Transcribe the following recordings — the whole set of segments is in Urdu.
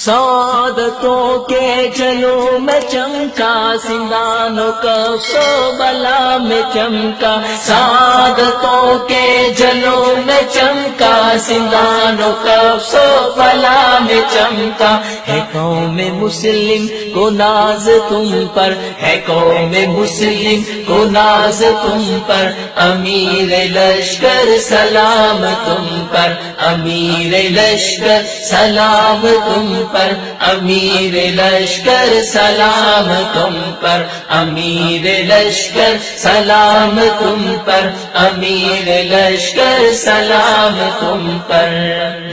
سعادتوں کے جلوں میں چمکا، زندانوں کا سو بلا میں چمکا، سعادتوں کے جلوں میں چمکا، زندانوں کا سو بلا میں چمکا، ہے قوم مسلم کو ناز تم پر، ہے قوم مسلم کو ناز تم پر، امیر لشکر سلام تم پر، امیر لشکر سلام تم پر، امیر لشکر سلام تم پر، امیر لشکر سلام تم پر، امیر لشکر سلام تم پر۔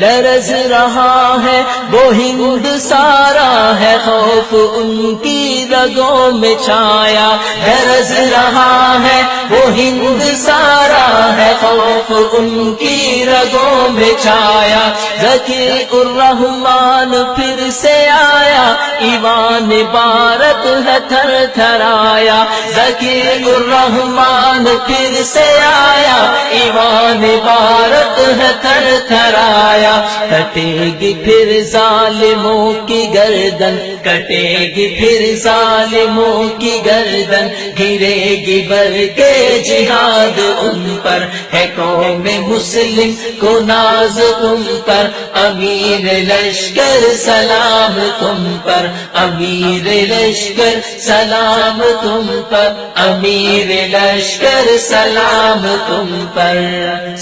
لرز رہا ہے وہ ہند سارا، ہے خوف ان کی رگوں میں چھایا، لرز رہا ہے وہ ہند سارا، ہے خوف ان کی رگوں میں چھایا، ذکی الرحمن پھر سے آیا، ایوان بھارت ہے تھر تھرایا، ذکی الرحمن پھر سے آیا، ایوان بھارت ہے تھر تھرایا، کٹے گی پھر ظالموں کی گردن، کٹے گی پھر ظالموں کی گردن، گرے گی بر کے جہاد ان پر، ہے قوم مسلم کو ناز تم پر، امیر لشکر سلام تم پر، امیر لشکر سلام تم پر، امیر لشکر سلام تم پر۔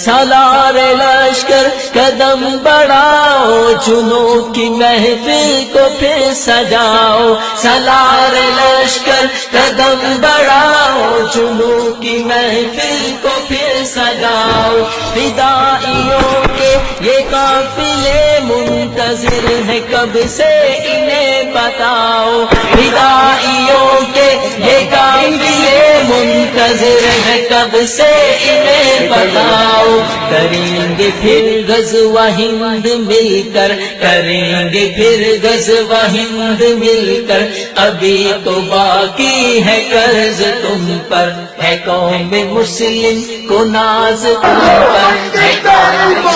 سالار لشکر قدم بڑھاؤ، جنوں کی محفل کو پھر سجاؤ، سالار لشکر قدم بڑھاؤ، جنوں کی محفل کو پھر سجاؤ، فدائیوں کے یہ قافلے منتظر ہے کب سے انہیں بتاؤ، فدائیوں کے یہ قافلے منتظر ہے کب سے انہیں بتاؤ، کریں گے پھر غزوہ ہند مل کر، کریں گے پھر غزوہ ہند مل کر، ابھی تو باقی ہے قرض تم پر، ہے قوم مسلم کو ناز تم پر، ہے قوم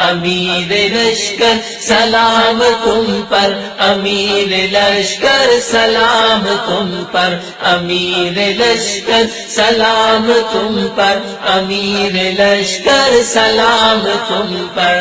امیر لشکر سلام تم پر، امیر لشکر سلام تم پر، امیر لشکر سلام تم پر، امیر لشکر سلام تم پر،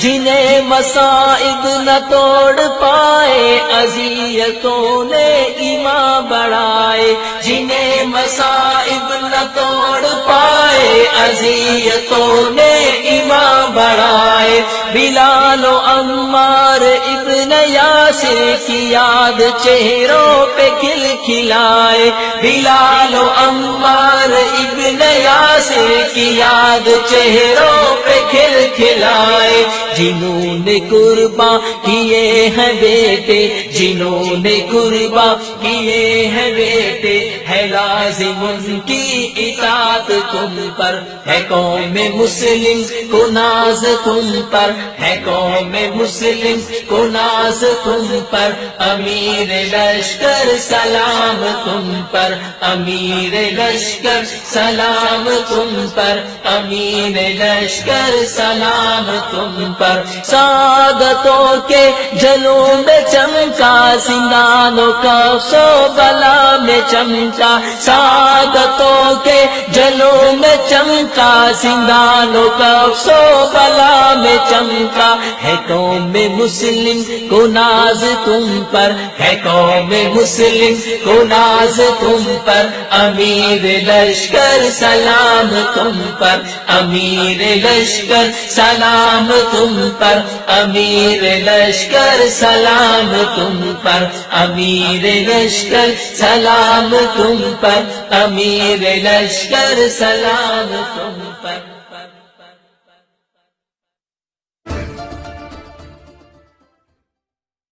جنہیں مصائب نہ توڑ پائے اذیتوں نے ایمان بڑھائے، جنہیں مصائب نہ توڑ پائے اذیتوں نے ایمان بڑھائے، بلال و عمار ابن یاسر کی یاد چہروں پہ کھل کھلائے، بلال و عمار ابن یاسر کی یاد چہروں پہ کھل کھلائے، جنہوں نے قربان کیے ہیں بیٹے، جنہوں نے قربان کیے ہیں بیٹے، ہے لازم ان کی اطاعت تم پر، ہے قوم مسلم کو ناز تم پر، ہے قوم مسلم کو ناز تم پر، امیر لشکر سلام تم پر، امیر لشکر سلام تم پر، امیر لشکر سلام تم پر، سعادتوں کے جلوں میں چمکا، زندانوں کا سو بلا میں چمکا، سعادتوں کے جلوں میں چمکا، زندانوں کا سو بلا میں چمکا، ہے قوم مسلم کو ناز تم پر، ہے قوم مسلم کو ناز تم پر، امیر لشکر سلام تم پر، امیر لشکر سلام تم پر، امیر لشکر سلام تم پر، امیر لشکر سلام تم پر، امیر لشکر سلام تم